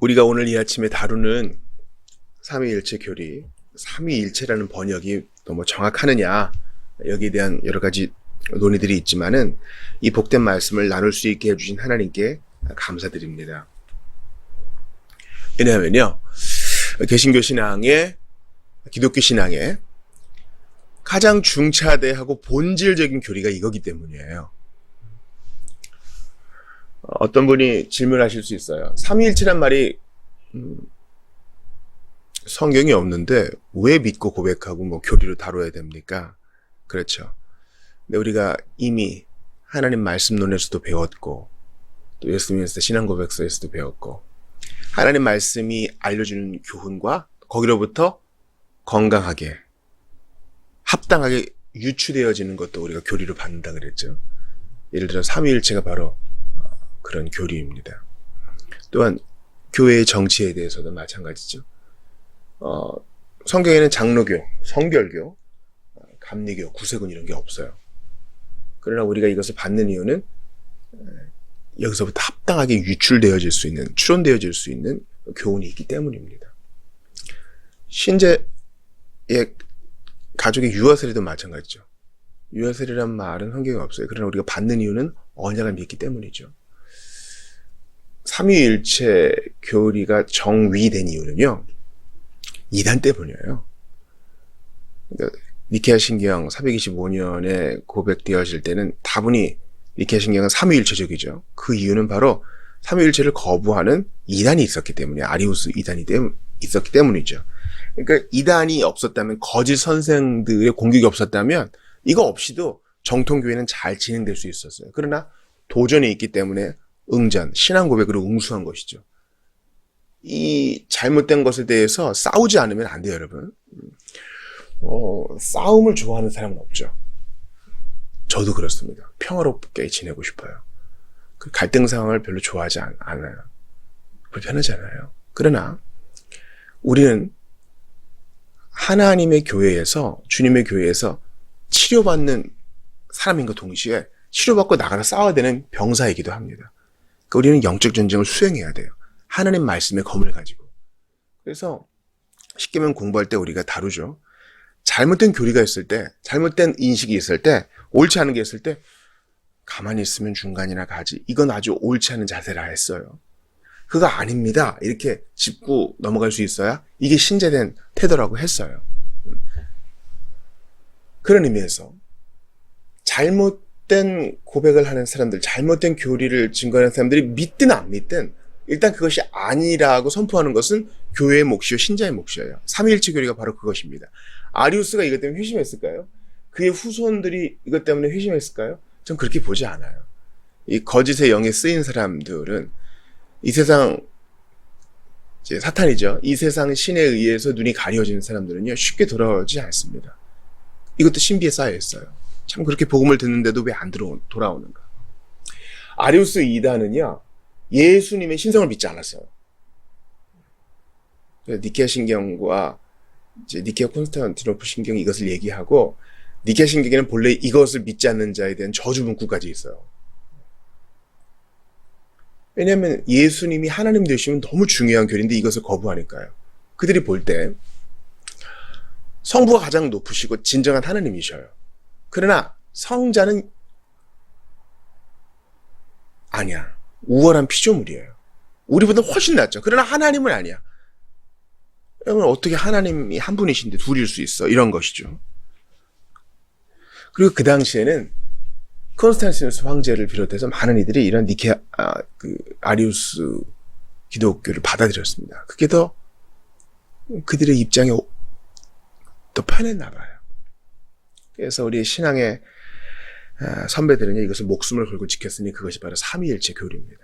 우리가 오늘 이 아침에 다루는 삼위일체 교리, 삼위일체라는 번역이 너무 정확하느냐, 여기에 대한 여러 가지 논의들이 있지만은 이 복된 말씀을 나눌 수 있게 해주신 하나님께 감사드립니다. 왜냐하면요, 개신교 신앙의, 기독교 신앙의 가장 중차대하고 본질적인 교리가 이거기 때문이에요. 어떤 분이 질문하실 수 있어요. 삼위일체란 말이 성경이 없는데 왜 믿고 고백하고 교리로 다뤄야 됩니까? 그렇죠. 근데 우리가 이미 하나님 말씀론에서도 배웠고, 또 예수님에서 신앙고백서에서도 배웠고, 하나님 말씀이 알려주는 교훈과 거기로부터 건강하게, 합당하게 유추되어지는 것도 우리가 교리로 받는다 그랬죠. 예를 들어 삼위일체가 바로 그런 교리입니다. 또한 교회의 정치에 대해서도 마찬가지죠. 성경에는 장로교, 성결교, 감리교, 구세군 이런 게 없어요. 그러나 우리가 이것을 받는 이유는 여기서부터 합당하게 유출되어질 수 있는, 추론되어질 수 있는 교훈이 있기 때문입니다. 신자의 가족의 유아세례도 마찬가지죠. 유아세례란 말은 성경에 없어요. 그러나 우리가 받는 이유는 언약을 믿기 때문이죠. 삼위일체 교리가 정위된 이유는요, 이단 때문이에요. 그러니까 니케아 신경 425년에 고백되어질 때는 다분히 니케아 신경은 삼위일체적이죠. 그 이유는 바로 삼위일체를 거부하는 이단이 있었기 때문에, 아리우스 이단이 있었기 때문이죠. 그러니까 이단이 없었다면, 거짓 선생들의 공격이 없었다면 이거 없이도 정통교회는 잘 진행될 수 있었어요. 그러나 도전이 있기 때문에 응전, 신앙 고백으로 응수한 것이죠. 이 잘못된 것에 대해서 싸우지 않으면 안 돼요, 여러분. 싸움을 좋아하는 사람은 없죠. 저도 그렇습니다. 평화롭게 지내고 싶어요. 그 갈등 상황을 별로 좋아하지 않아요. 불편하잖아요. 그러나 우리는 하나님의 교회에서, 주님의 교회에서 치료받는 사람인과 동시에 치료받고 나가서 싸워야 되는 병사이기도 합니다. 그러니까 우리는 영적 전쟁을 수행해야 돼요. 하나님 말씀의 검을 가지고. 그래서 십계명 공부할 때 우리가 다루죠. 잘못된 교리가 있을 때, 잘못된 인식이 있을 때, 옳지 않은 게 있을 때 가만히 있으면 중간이나 가지, 이건 아주 옳지 않은 자세라 했어요. 그거 아닙니다, 이렇게 짚고 넘어갈 수 있어야 이게 신제된 태도라고 했어요. 그런 의미에서 잘못된 고백을 하는 사람들, 잘못된 교리를 증거하는 사람들이 믿든 안 믿든 일단 그것이 아니라고 선포하는 것은 교회의 몫이요, 신자의 몫이에요. 삼위일체 교리가 바로 그것입니다. 아리우스가 이것 때문에 회심했을까요? 그의 후손들이 이것 때문에 회심했을까요? 전 그렇게 보지 않아요. 이 거짓의 영에 쓰인 사람들은 이 세상, 이제 사탄이죠. 이 세상 신에 의해서 눈이 가려지는 사람들은요, 쉽게 돌아오지 않습니다. 이것도 신비에 쌓여 있어요. 참 그렇게 복음을 듣는데도 왜 안 돌아오는가? 아리우스 이단은요, 예수님의 신성을 믿지 않았어요. 니케아 신경과 이제 니케아 콘스탄티노플 신경이 이것을 얘기하고, 니케아 신경에는 본래 이것을 믿지 않는 자에 대한 저주 문구까지 있어요. 왜냐하면 예수님이 하나님 되시면 너무 중요한 교리인데 이것을 거부하니까요. 그들이 볼 때 성부가 가장 높으시고 진정한 하나님이셔요. 그러나 성자는 아니야. 우월한 피조물이에요. 우리보다 훨씬 낫죠. 그러나 하나님은 아니야. 그러면 어떻게 하나님이 한 분이신데 둘일 수 있어? 이런 것이죠. 그리고 그 당시에는 콘스탄티누스 황제를 비롯해서 많은 이들이 이런 니케아, 아리우스 기독교를 받아들였습니다. 그게 더 그들의 입장에 더 편했나 봐요. 그래서 우리 신앙의 선배들은 이것을 목숨을 걸고 지켰으니 그것이 바로 삼위일체 교리입니다.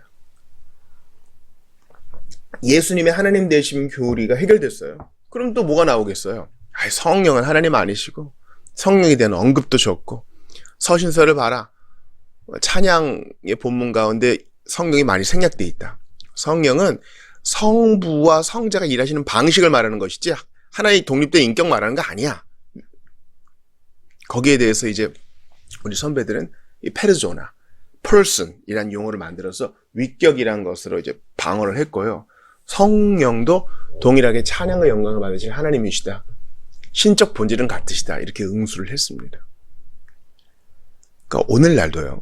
예수님의 하나님 되심 교리가 해결됐어요. 그럼 또 뭐가 나오겠어요? 성령은 하나님 아니시고 성령에 대한 언급도 적고, 서신서를 봐라, 찬양의 본문 가운데 성령이 많이 생략되어 있다. 성령은 성부와 성자가 일하시는 방식을 말하는 것이지 하나의 독립된 인격 말하는 거 아니야. 거기에 대해서 이제 우리 선배들은 이 페르소나, person이라는 용어를 만들어서 위격이라는 것으로 이제 방어를 했고요. 성령도 동일하게 찬양과 영광을 받으실 하나님이시다. 신적 본질은 같으시다. 이렇게 응수를 했습니다. 그러니까 오늘날도요.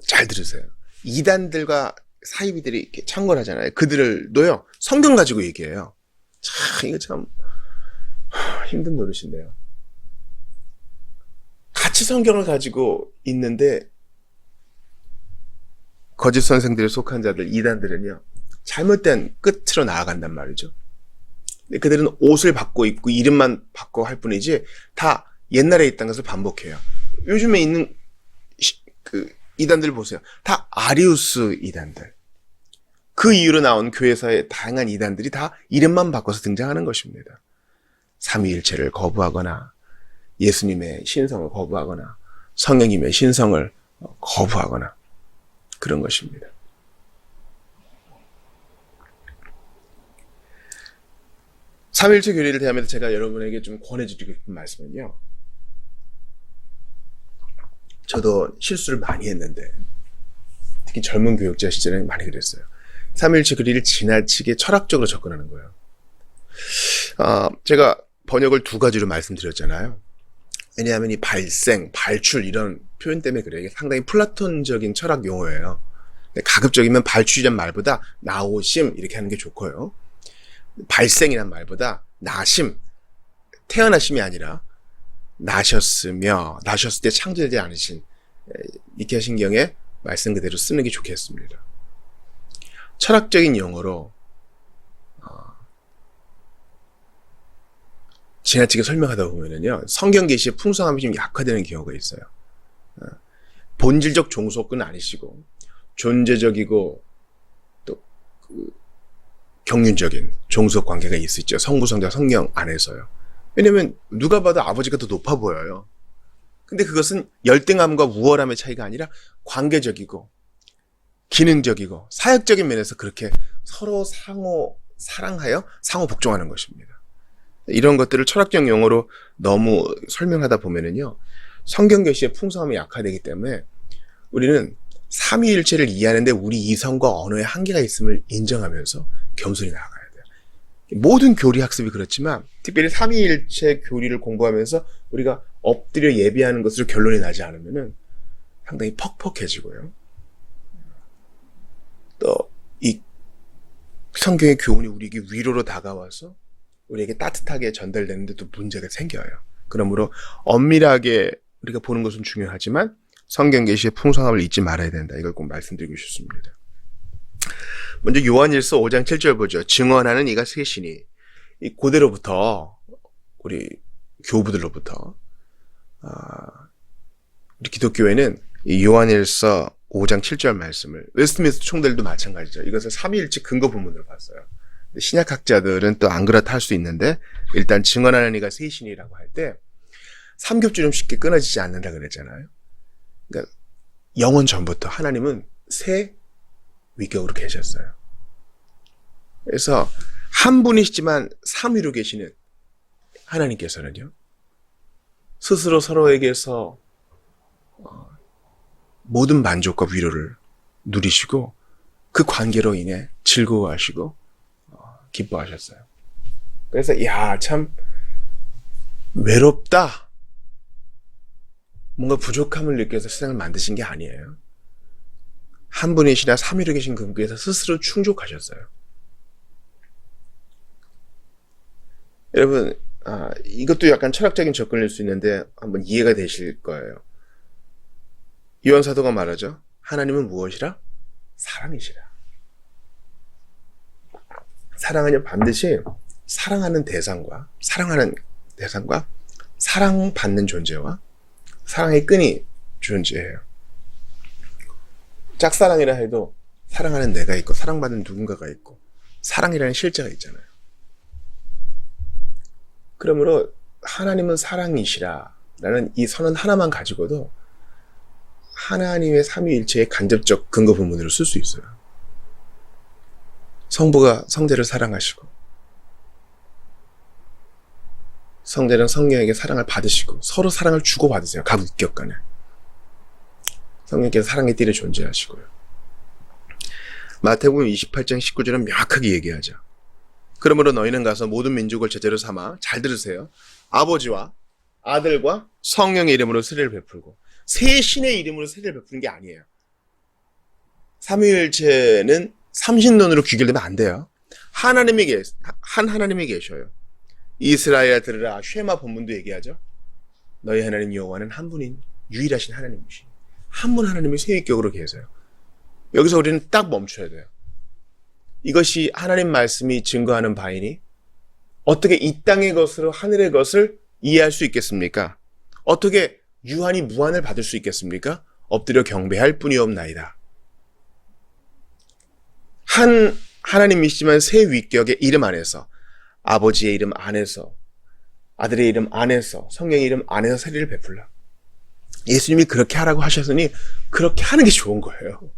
잘 들으세요. 이단들과 사이비들이 이렇게 창궐하잖아요. 그들도요. 성경 가지고 얘기해요. 참 이거 참 힘든 노릇인데요. 같이 성경을 가지고 있는데 거짓 선생들에 속한 자들, 이단들은요. 잘못된 끝으로 나아간단 말이죠. 근데 그들은 옷을 바꿔 입고 이름만 바꿔 할 뿐이지 다 옛날에 있던 것을 반복해요. 요즘에 있는 이단들 보세요. 다 아리우스 이단들. 그 이후로 나온 교회사의 다양한 이단들이 다 이름만 바꿔서 등장하는 것입니다. 삼위일체를 거부하거나 예수님의 신성을 거부하거나 성령님의 신성을 거부하거나 그런 것입니다. 삼위일체 교리를 대하면서 제가 여러분에게 좀 권해드리고 싶은 말씀은요. 저도 실수를 많이 했는데 특히 젊은 교육자 시절에 많이 그랬어요. 삼위일체 교리를 지나치게 철학적으로 접근하는 거예요. 제가 번역을 두 가지로 말씀드렸잖아요. 왜냐하면 이 발생, 발출 이런 표현 때문에 그래요. 이게 상당히 플라톤적인 철학 용어예요. 가급적이면 발출이란 말보다 나오심 이렇게 하는 게 좋고요. 발생이란 말보다 나심, 태어나심이 아니라 나셨을 때 창조되지 않으신 니케아신경의 말씀 그대로 쓰는 게 좋겠습니다. 철학적인 용어로 지나치게 설명하다 보면은요 성경 계시의 풍성함이 좀 약화되는 경우가 있어요. 본질적 종속은 아니시고 존재적이고 또 경륜적인 종속 관계가 있었죠. 성부, 성자, 성령 안에서요. 왜냐면 누가 봐도 아버지가 더 높아 보여요. 근데 그것은 열등함과 우월함의 차이가 아니라 관계적이고 기능적이고 사역적인 면에서 그렇게 서로 상호 사랑하여 상호 복종하는 것입니다. 이런 것들을 철학적 용어로 너무 설명하다 보면은요 성경 계시의 풍성함이 약화되기 때문에 우리는 삼위일체를 이해하는데 우리 이성과 언어의 한계가 있음을 인정하면서 겸손히 나아가야 돼요. 모든 교리 학습이 그렇지만 특별히 삼위일체 교리를 공부하면서 우리가 엎드려 예비하는 것으로 결론이 나지 않으면은 상당히 퍽퍽해지고요. 또 이 성경의 교훈이 우리에게 위로로 다가와서 우리에게 따뜻하게 전달되는데도 문제가 생겨요. 그러므로 엄밀하게 우리가 보는 것은 중요하지만 성경 계시의 풍성함을 잊지 말아야 된다. 이걸 꼭 말씀드리고 싶습니다. 먼저 요한일서 5장 7절 보죠. 증언하는 이가 셋이니 이 그대로부터 우리 교부들로부터 우리 기독교회는 이 요한일서 5장 7절 말씀을 웨스트민스터 총대들도 마찬가지죠. 이것을 삼위일체 근거 본문으로 봤어요. 신약학자들은 또 안 그렇다 할 수 있는데 일단 증언하는 이가 셋이니라고 할 때 삼겹줄은 쉽게 끊어지지 않는다 그랬잖아요. 그러니까 영원 전부터 하나님은 세 위격으로 계셨어요. 그래서 한 분이시지만 삼위로 계시는 하나님께서는요. 스스로 서로에게서 모든 만족과 위로를 누리시고 그 관계로 인해 즐거워하시고 기뻐하셨어요. 그래서 참 외롭다. 뭔가 부족함을 느껴서 세상을 만드신 게 아니에요. 한 분이시나 삼위로 계신 그분께서 스스로 충족하셨어요. 여러분 이것도 약간 철학적인 접근일 수 있는데 한번 이해가 되실 거예요. 요한 사도가 말하죠. 하나님은 무엇이라? 사랑이시라. 사랑은 반드시 사랑하는 대상과 사랑받는 존재와 사랑의 끈이 존재해요. 짝사랑이라 해도 사랑하는 내가 있고 사랑받는 누군가가 있고 사랑이라는 실제가 있잖아요. 그러므로 하나님은 사랑이시라 라는 이 선언 하나만 가지고도 하나님의 삼위일체의 간접적 근거 본문으로 쓸 수 있어요. 성부가 성자를 사랑하시고 성자는 성령에게 사랑을 받으시고 서로 사랑을 주고받으세요. 각 위격 간에. 성령께서 사랑의 띠를 존재하시고요. 마태복음 28장 19절은 명확하게 얘기하죠. 그러므로 너희는 가서 모든 민족을 제자로 삼아, 잘 들으세요, 아버지와 아들과 성령의 이름으로 세례를 베풀고. 세 신의 이름으로 세례를 베푸는 게 아니에요. 삼위일체는 삼신론으로 귀결되면 안 돼요. 한 하나님이 계셔요. 이스라엘 들으라, 쉐마 본문도 얘기하죠. 너희 하나님 여호와는 한 분인 유일하신 하나님이시. 한 분 하나님이 세위격으로 계세요. 여기서 우리는 딱 멈춰야 돼요. 이것이 하나님 말씀이 증거하는 바이니 어떻게 이 땅의 것으로 하늘의 것을 이해할 수 있겠습니까? 어떻게 유한이 무한을 받을 수 있겠습니까? 엎드려 경배할 뿐이옵나이다. 한 하나님이시지만 세 위격의 이름 안에서, 아버지의 이름 안에서, 아들의 이름 안에서, 성령의 이름 안에서 세례를 베풀라. 예수님이 그렇게 하라고 하셨으니 그렇게 하는 게 좋은 거예요.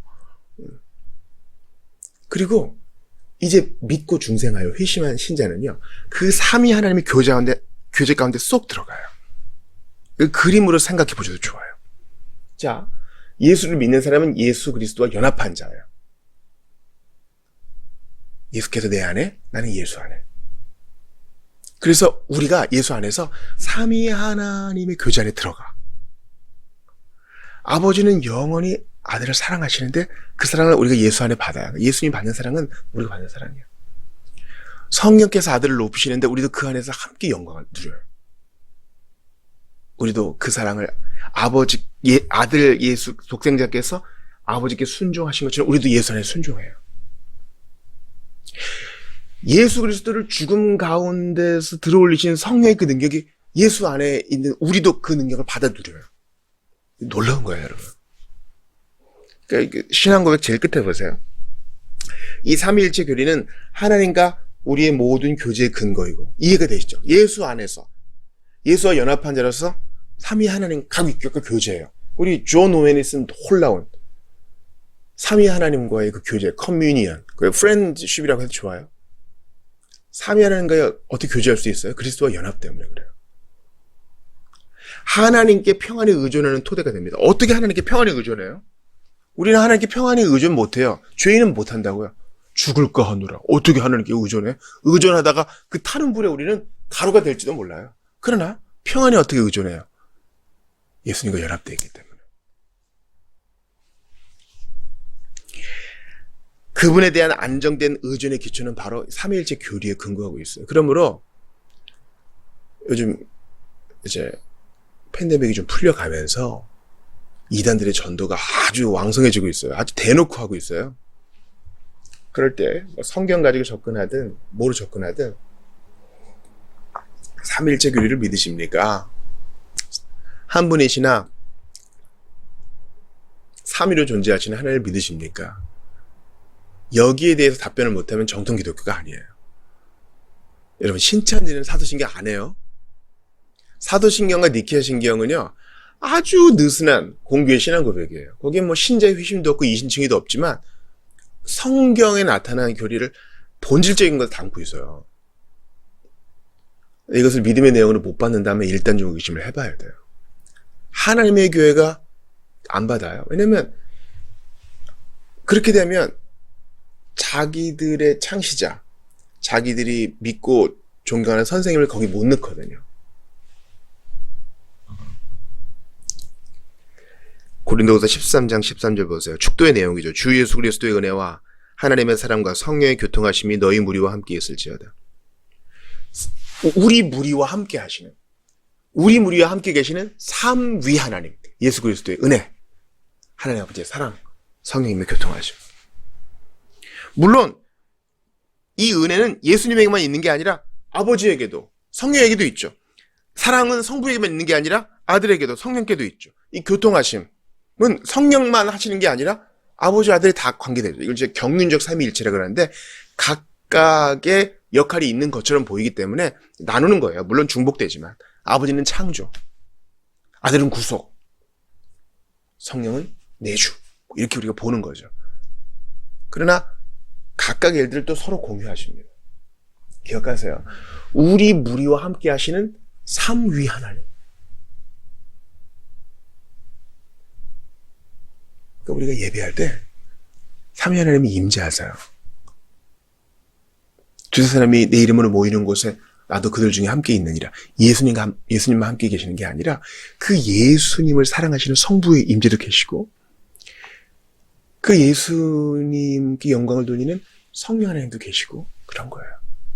그리고 이제 믿고 중생하여 회심한 신자는요, 그 삼위 하나님의 교제 가운데 쏙 들어가요. 그 그림으로 생각해 보셔도 좋아요. 자, 예수를 믿는 사람은 예수 그리스도와 연합한 자예요. 예수께서 내 안에, 나는 예수 안에. 그래서 우리가 예수 안에서 삼위 하나님의 교제 안에 들어가. 아버지는 영원히 아들을 사랑하시는데 그 사랑을 우리가 예수 안에 받아요. 예수님 받는 사랑은 우리가 받는 사랑이에요. 성령께서 아들을 높이시는데 우리도 그 안에서 함께 영광을 누려요. 우리도 그 사랑을 아들 예수 독생자께서 아버지께 순종하신 것처럼 우리도 예수 안에 순종해요. 예수 그리스도를 죽음 가운데서 들어올리신 성령의 그 능력이 예수 안에 있는 우리도 그 능력을 받아 누려요. 놀라운 거예요, 여러분. 그러니까 신앙 고백 제일 끝에 보세요. 이 삼위일체 교리는 하나님과 우리의 모든 교제의 근거이고, 이해가 되시죠? 예수 안에서, 예수와 연합한 자로서 삼위 하나님 각 위격과 교제해요. 우리 존 오웬이 쓴 놀라운 삼위 하나님과의 그 교제, 커뮤니언, 그 프렌드십이라고 해도 좋아요. 삼위 하나님과 어떻게 교제할 수 있어요? 그리스도와 연합 때문에 그래요. 하나님께 평안에 의존하는 토대가 됩니다. 어떻게 하나님께 평안에 의존해요? 우리는 하나님께 평안에 의존 못해요. 죄인은 못한다고요. 죽을까 하느라 어떻게 하나님께 의존해? 의존하다가 그 타는 불에 우리는 가루가 될지도 몰라요. 그러나 평안에 어떻게 의존해요? 예수님과 연합되어 있기 때문에. 그분에 대한 안정된 의존의 기초는 바로 삼위일체 교리에 근거하고 있어요. 그러므로 요즘 이제 팬데믹이 좀 풀려가면서 이단들의 전도가 아주 왕성해지고 있어요. 아주 대놓고 하고 있어요. 그럴 때 성경 가지고 접근하든 뭐로 접근하든 삼위일체 교리를 믿으십니까? 한 분이시나 삼위로 존재하시는 하나님을 믿으십니까? 여기에 대해서 답변을 못하면 정통 기독교가 아니에요. 여러분, 신천지는 사도신경 안 해요. 사도신경과 니케아 신경은요, 아주 느슨한 공교의 신앙 고백이에요. 거기에 뭐 신자의 회심도 없고 이신칭의도 없지만 성경에 나타난 교리를 본질적인 것을 담고 있어요. 이것을 믿음의 내용으로 못 받는다면 일단 좀 의심을 해봐야 돼요. 하나님의 교회가 안 받아요. 왜냐면 그렇게 되면 자기들의 창시자, 자기들이 믿고 존경하는 선생님을 거기 못 넣거든요. 고린도후서 13장 13절 보세요. 축도의 내용이죠. 주 예수 그리스도의 은혜와 하나님의 사랑과 성령의 교통하심이 너희 무리와 함께 있을지어다. 우리 무리와 함께 하시는, 우리 무리와 함께 계시는 삼위 하나님, 예수 그리스도의 은혜, 하나님 아버지의 사랑, 성령님의 교통하심. 물론 이 은혜는 예수님에게만 있는 게 아니라 아버지에게도 성령에게도 있죠. 사랑은 성부에게만 있는 게 아니라 아들에게도 성령께도 있죠. 이 교통하심은 성령만 하시는 게 아니라 아버지 아들이 다 관계되죠. 이걸 이제 경륜적 삼위일체라고 하는데 각각의 역할이 있는 것처럼 보이기 때문에 나누는 거예요. 물론 중복되지만 아버지는 창조, 아들은 구속, 성령은 내주, 이렇게 우리가 보는 거죠. 그러나 각각의 일들을 또 서로 공유하십니다. 기억하세요. 우리 무리와 함께 하시는 삼위 하나님. 그러니까 우리가 예배할 때 삼위 하나님이 임재하세요. 두세 사람이 내 이름으로 모이는 곳에 나도 그들 중에 함께 있느니라. 예수님만 함께 계시는 게 아니라 그 예수님을 사랑하시는 성부의 임재도 계시고 그 예수님께 영광을 돌리는 성령 하나님도 계시고 그런 거예요.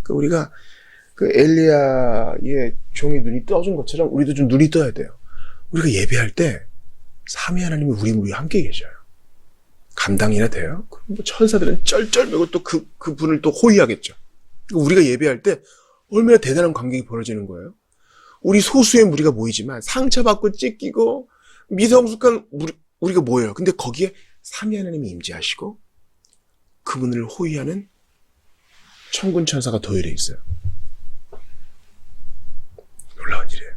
그러니까 우리가 그 엘리야의 종이 눈이 떠준 것처럼 우리도 좀 눈이 떠야 돼요. 우리가 예배할 때 삼위 하나님이 우리 함께 계셔요. 감당이나 돼요? 뭐 천사들은 쩔쩔매고 또 그분을 또 호위하겠죠. 우리가 예배할 때 얼마나 대단한 관객이 벌어지는 거예요. 우리 소수의 무리가 모이지만 상처받고 찢기고 미성숙한 우리가 모여요. 근데 거기에 삼위 하나님이 임재하시고 그분을 호위하는 천군 천사가 도열해 있어요. 놀라운 일이에요.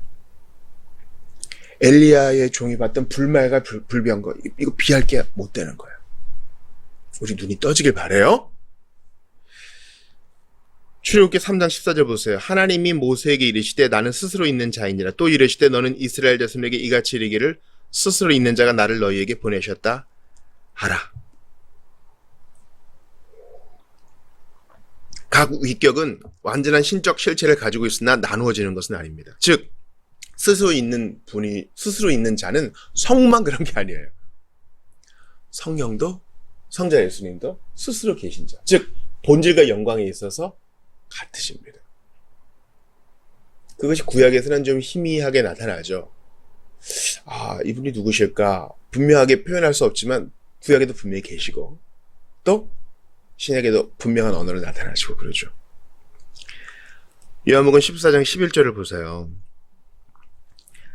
엘리야의 종이 봤던 불말과 불병거 이거 비할 게 못 되는 거예요. 우리 눈이 떠지길 바래요. 출애굽기 3장 14절 보세요. 하나님이 모세에게 이르시되 나는 스스로 있는 자이니라. 또 이르시되 너는 이스라엘 자손에게 이같이 이르기를 스스로 있는 자가 나를 너희에게 보내셨다 하라. 각 위격은 완전한 신적 실체를 가지고 있으나 나누어지는 것은 아닙니다. 즉 스스로 있는 자는 성만 그런 게 아니에요. 성령도 성자 예수님도 스스로 계신 자. 즉 본질과 영광에 있어서 같으십니다. 그것이 구약에서는 좀 희미하게 나타나죠. 이분이 누구실까? 분명하게 표현할 수 없지만 구약에도 분명히 계시고 또 신약에도 분명한 언어로 나타나시고 그러죠. 요한복음 14장 11절을 보세요.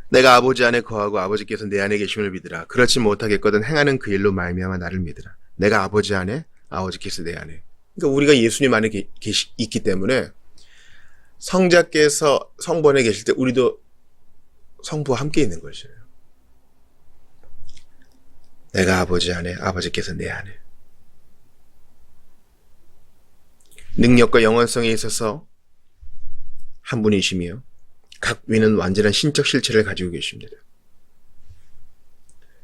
내가 아버지 안에 거하고 아버지께서 내 안에 계심을 믿으라. 그렇지 못하겠거든 행하는 그 일로 말미암아 나를 믿으라. 내가 아버지 안에 아버지께서 내 안에. 그러니까 우리가 예수님 안에 있기 때문에 성자께서 성부 안에 계실 때 우리도 성부와 함께 있는 것이에요. 내가 아버지 안에 아버지께서 내 안에. 능력과 영원성에 있어서 한 분이시며 각 위는 완전한 신적 실체를 가지고 계십니다.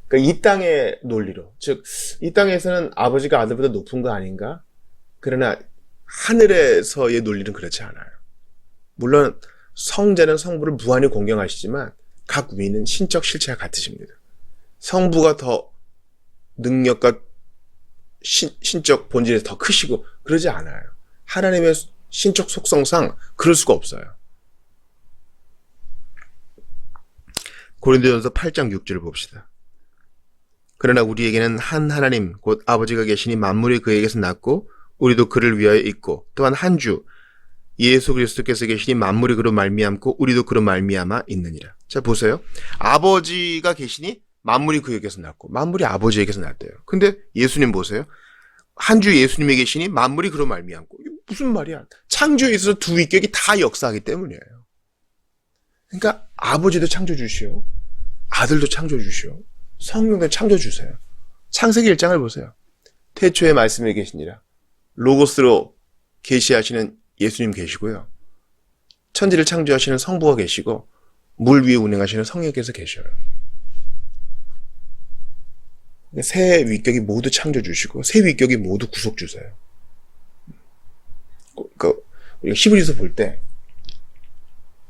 그러니까 이 땅의 논리로, 즉 이 땅에서는 아버지가 아들보다 높은 거 아닌가? 그러나 하늘에서의 논리는 그렇지 않아요. 물론 성자는 성부를 무한히 공경하시지만 각 위는 신적 실체가 같으십니다. 성부가 더 능력과 신적 본질에서 더 크시고 그러지 않아요. 하나님의 신적 속성상 그럴 수가 없어요. 고린도전서 8장 6절을 봅시다. 그러나 우리에게는 한 하나님 곧 아버지가 계시니 만물이 그에게서 났고 우리도 그를 위하여 있고 또한 한 주 예수 그리스도께서 계시니 만물이 그로 말미암고 우리도 그로 말미암아 있느니라. 자 보세요. 아버지가 계시니 만물이 그에게서 났고 만물이 아버지에게서 났대요. 근데 예수님 보세요. 한 주 예수님이 계시니 만물이 그로 말미암고. 이게 무슨 말이야? 창조에 있어서 두 위격이 다 역사하기 때문이에요. 그러니까 아버지도 창조주시오. 아들도 창조주시오. 성령도 창조주세요. 창세기 1장을 보세요. 태초에 말씀이 계시니라. 로고스로 계시하시는 예수님 계시고요. 천지를 창조하시는 성부가 계시고 물 위에 운행하시는 성령께서 계셔요. 세 위격이 모두 창조주시고 세 위격이 모두 구속주세요. 우리가 히브리서 볼 때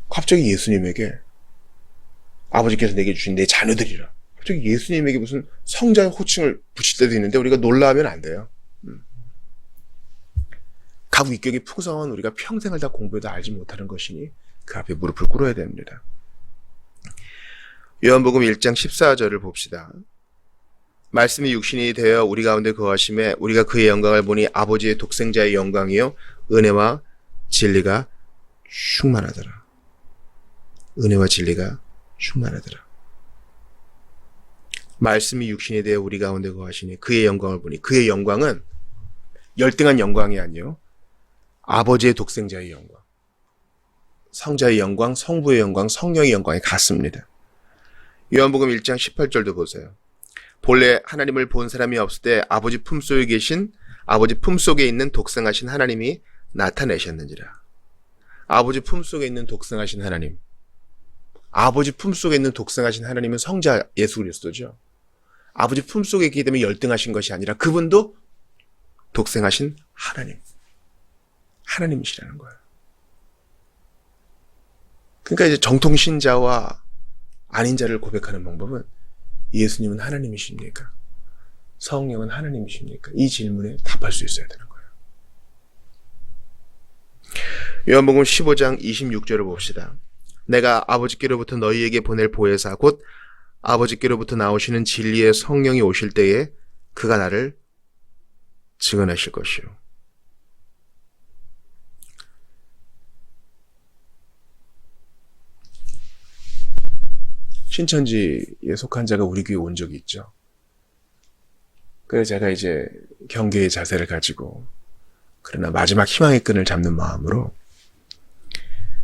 갑자기 예수님에게 아버지께서 내게 주신 내 자녀들이라. 갑자기 예수님에게 무슨 성자의 호칭을 붙일 때도 있는데 우리가 놀라면 안 돼요. 각 위격이 풍성한 우리가 평생을 다 공부해도 알지 못하는 것이니 그 앞에 무릎을 꿇어야 됩니다. 요한복음 1장 14절을 봅시다. 말씀이 육신이 되어 우리 가운데 거하심에 우리가 그의 영광을 보니 아버지의 독생자의 영광이요 은혜와 진리가 충만하더라. 은혜와 진리가 충만하더라. 말씀이 육신이 되어 우리 가운데 거하시니 그의 영광을 보니 그의 영광은 열등한 영광이 아니요 아버지의 독생자의 영광, 성자의 영광, 성부의 영광, 성령의 영광이 같습니다. 요한복음 1장 18절도 보세요. 본래 하나님을 본 사람이 없을 때 아버지 품속에 계신 아버지 품속에 있는 독생하신 하나님이 나타내셨는지라. 아버지 품속에 있는 독생하신 하나님. 아버지 품속에 있는 독생하신 하나님은 성자 예수 그리스도죠. 아버지 품속에 있기 때문에 열등하신 것이 아니라 그분도 독생하신 하나님. 하나님이시라는 거예요. 그러니까 이제 정통 신자와 아닌 자를 고백하는 방법은 예수님은 하나님이십니까? 성령은 하나님이십니까? 이 질문에 답할 수 있어야 되는 거예요. 요한복음 15장 26절을 봅시다. 내가 아버지께로부터 너희에게 보낼 보혜사 곧 아버지께로부터 나오시는 진리의 성령이 오실 때에 그가 나를 증언하실 것이요. 신천지에 속한 자가 우리 교회 온 적이 있죠. 그래서 제가 이제 경계의 자세를 가지고 그러나 마지막 희망의 끈을 잡는 마음으로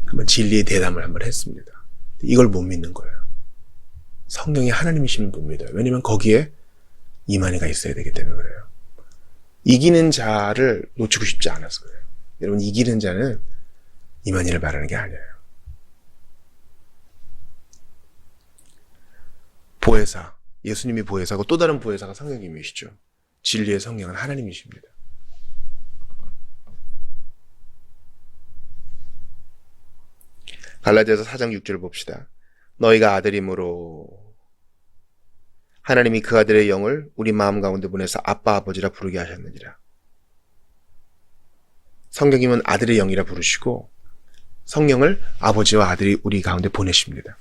한번 진리의 대담을 한번 했습니다. 이걸 못 믿는 거예요. 성령이 하나님이시면 못 믿어요. 왜냐면 거기에 이만희가 있어야 되기 때문에 그래요. 이기는 자를 놓치고 싶지 않아서 그래요. 여러분, 이기는 자는 이만희를 말하는 게 아니에요. 보혜사, 예수님이 보혜사고 또 다른 보혜사가 성령님이시죠. 진리의 성령은 하나님이십니다. 갈라디아서 4장 6절을 봅시다. 너희가 아들이므로 하나님이 그 아들의 영을 우리 마음 가운데 보내서 아빠 아버지라 부르게 하셨느니라. 성령님은 아들의 영이라 부르시고 성령을 아버지와 아들이 우리 가운데 보내십니다.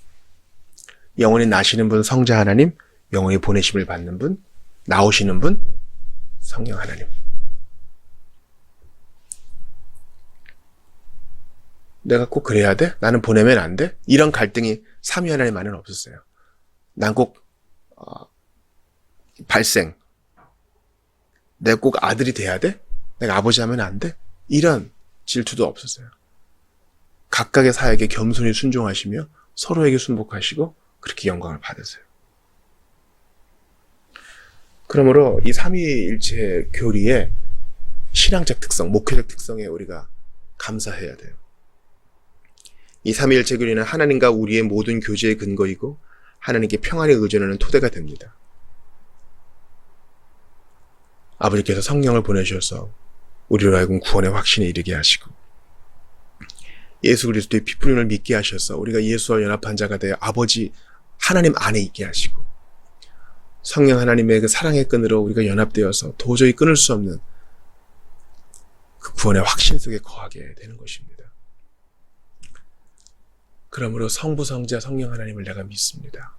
영원히 나시는 분 성자 하나님, 영원히 보내심을 받는 분, 나오시는 분 성령 하나님. 내가 꼭 그래야 돼? 나는 보내면 안 돼? 이런 갈등이 삼위 하나님 안에는 없었어요. 난 꼭 발생. 내가 꼭 아들이 돼야 돼? 내가 아버지 하면 안 돼? 이런 질투도 없었어요. 각각의 사역에 겸손히 순종하시며 서로에게 순복하시고 그렇게 영광을 받으세요. 그러므로 이 삼위일체 교리의 신앙적 특성, 목회적 특성에 우리가 감사해야 돼요. 이 삼위일체 교리는 하나님과 우리의 모든 교제의 근거이고 하나님께 평안에 의존하는 토대가 됩니다. 아버지께서 성령을 보내셔서 우리로 하여금 구원의 확신에 이르게 하시고 예수 그리스도의 피 뿌림을 믿게 하셔서 우리가 예수와 연합한 자가 되어 아버지 하나님 안에 있게 하시고 성령 하나님의 그 사랑의 끈으로 우리가 연합되어서 도저히 끊을 수 없는 그 구원의 확신 속에 거하게 되는 것입니다. 그러므로 성부, 성자, 성령 하나님을 내가 믿습니다.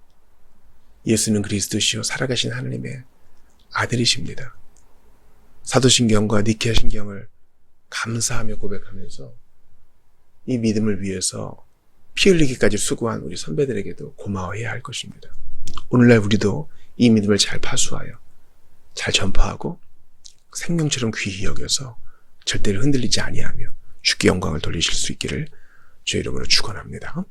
예수는 그리스도시요 살아가신 하나님의 아들이십니다. 사도신경과 니케아 신경을 감사하며 고백하면서 이 믿음을 위해서 피 흘리기까지 수고한 우리 선배들에게도 고마워해야 할 것입니다. 오늘날 우리도 이 믿음을 잘 파수하여 잘 전파하고 생명처럼 귀히 여겨서 절대로 흔들리지 아니하며 주께 영광을 돌리실 수 있기를 주의 이름으로 축원합니다.